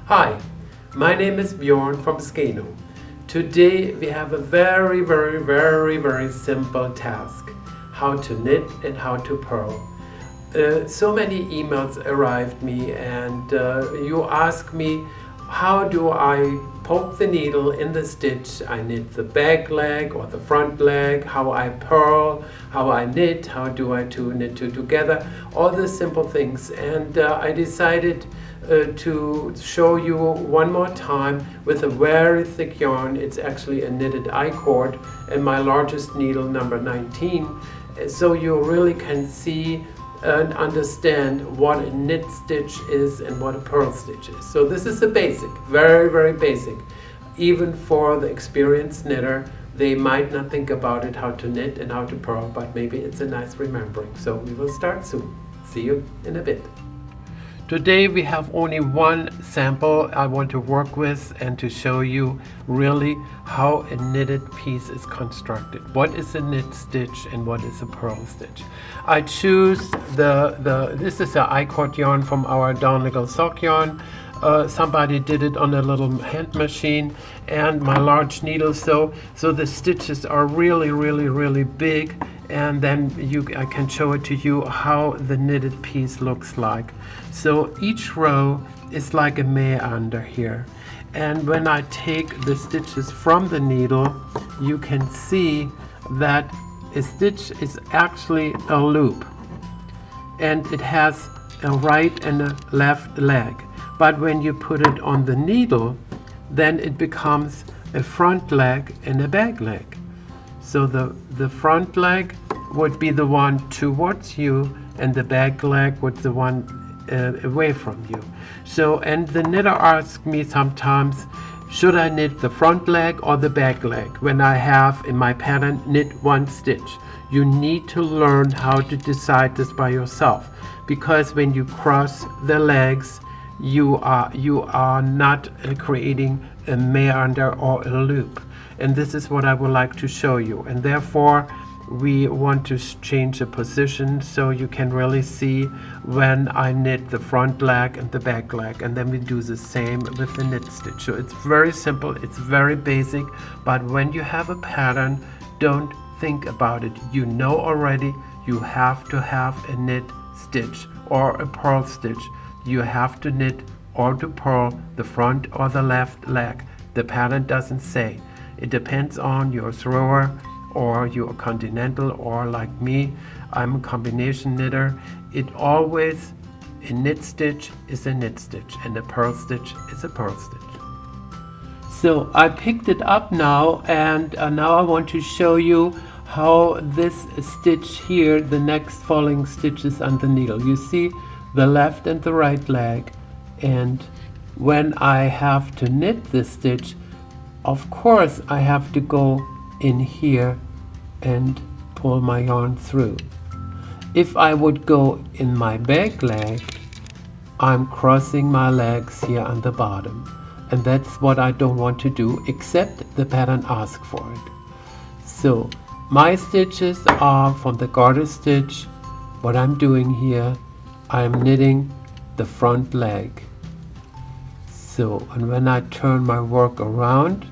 Hi, my name is Bjorn from Skeino. Today we have a very simple task: how to knit and how to purl. So many emails arrived me, and you ask me, how do I poke the needle in the stitch? I knit the back leg or the front leg, how I purl, how I knit, how do I knit two together, all the simple things. And I decided to show you one more time with a very thick yarn. It's actually a knitted I-cord and my largest needle, number 19, so you really can see and understand what a knit stitch is and what a purl stitch is. So this is a basic, very basic. Even for the experienced knitter, they might not think about it, how to knit and how to purl, but maybe it's a nice remembering. So we will start soon. See you in a bit. Today we have only one sample I want to work with and to show you really how a knitted piece is constructed. What is a knit stitch and what is a purl stitch? I choose this is an I-cord yarn from our Donegal sock yarn. Somebody did it on a little hand machine, and my large needle, so the stitches are really big, and then I can show it to you how the knitted piece looks like. So each row is like a meander here, and when I take the stitches from the needle, you can see that a stitch is actually a loop, and it has a right and a left leg. But when you put it on the needle, then it becomes a front leg and a back leg. So the front leg would be the one towards you, and the back leg would be the one away from you. So, and the knitter asks me sometimes, should I knit the front leg or the back leg when I have in my pattern knit one stitch? You need to learn how to decide this by yourself, because when you cross the legs, you are not creating a meander or a loop, and this is what I would like to show you. And therefore we want to change the position so you can really see when I knit the front leg and the back leg, and then we do the same with the knit stitch. So it's very simple, it's very basic, but when you have a pattern, don't think about it. You know already you have to have a knit stitch or a purl stitch. You have to knit or to purl the front or the left leg. The pattern doesn't say. It depends on your thrower, or you're continental, or like me, I'm a combination knitter. It always, a knit stitch is a knit stitch and a purl stitch is a purl stitch. So I picked it up now, and now I want to show you how this stitch here, the next falling stitches on the needle. You see the left and the right leg, and when I have to knit this stitch, of course I have to go in here and pull my yarn through. If I would go in my back leg, I'm crossing my legs here on the bottom, and that's what I don't want to do, except the pattern asks for it. So my stitches are from the garter stitch. What I'm doing here, I'm knitting the front leg. So, and when I turn my work around,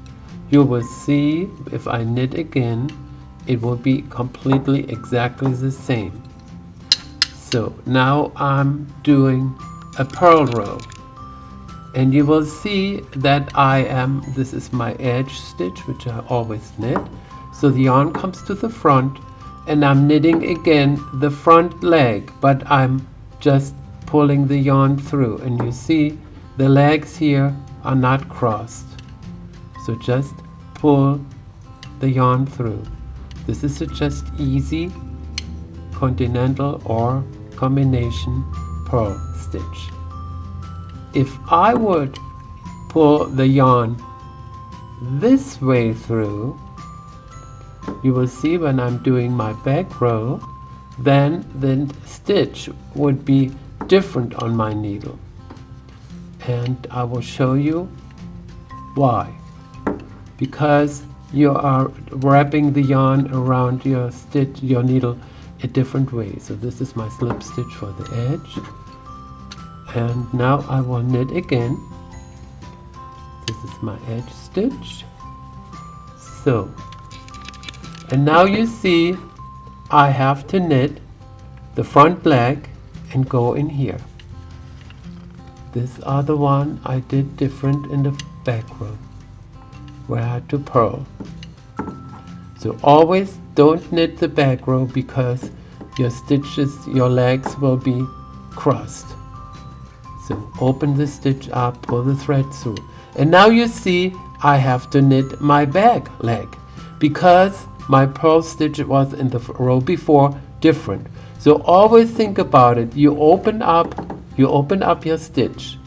you will see if I knit again, it will be completely exactly the same. So now I'm doing a purl row, and you will see that this is my edge stitch, which I always knit. So the yarn comes to the front, and I'm knitting again the front leg, but I'm just pulling the yarn through, and you see the legs here are not crossed. So just pull the yarn through. This is a just easy continental or combination purl stitch. If I would pull the yarn this way through, you will see when I'm doing my back row, then the stitch would be different on my needle, and I will show you why. Because you are wrapping the yarn around your needle a different way. So this is my slip stitch for the edge, and now I will knit again, is my edge stitch. So, and now you see I have to knit the front leg and go in here. This other one I did different in the back row where I had to purl. So always don't knit the back row because your stitches, your legs will be crossed. So open the stitch up, pull the thread through. And now you see I have to knit my back leg because my purl stitch was in the row before different. So always think about it. You open up your stitch.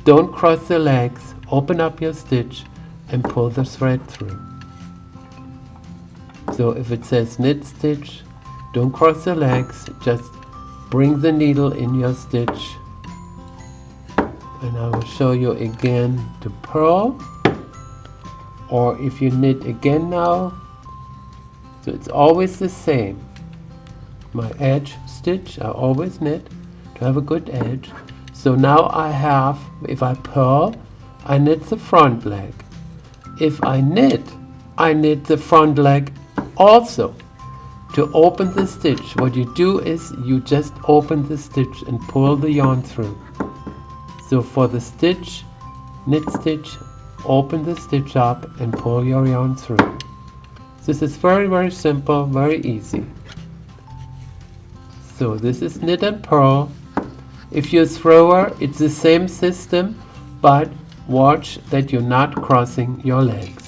Don't cross the legs, open up your stitch and pull the thread through. So if it says knit stitch, don't cross the legs, just bring the needle in your stitch. And I will show you again to purl, or if you knit again now. So it's always the same. My edge stitch, I always knit to have a good edge. So now I have, if I purl, I knit the front leg. If I knit the front leg also. To open the stitch, what you do is you just open the stitch and pull the yarn through. So for the stitch, knit stitch, open the stitch up and pull your yarn through. This is very, very simple, very easy. So this is knit and purl. If you're a thrower, it's the same system, but watch that you're not crossing your legs.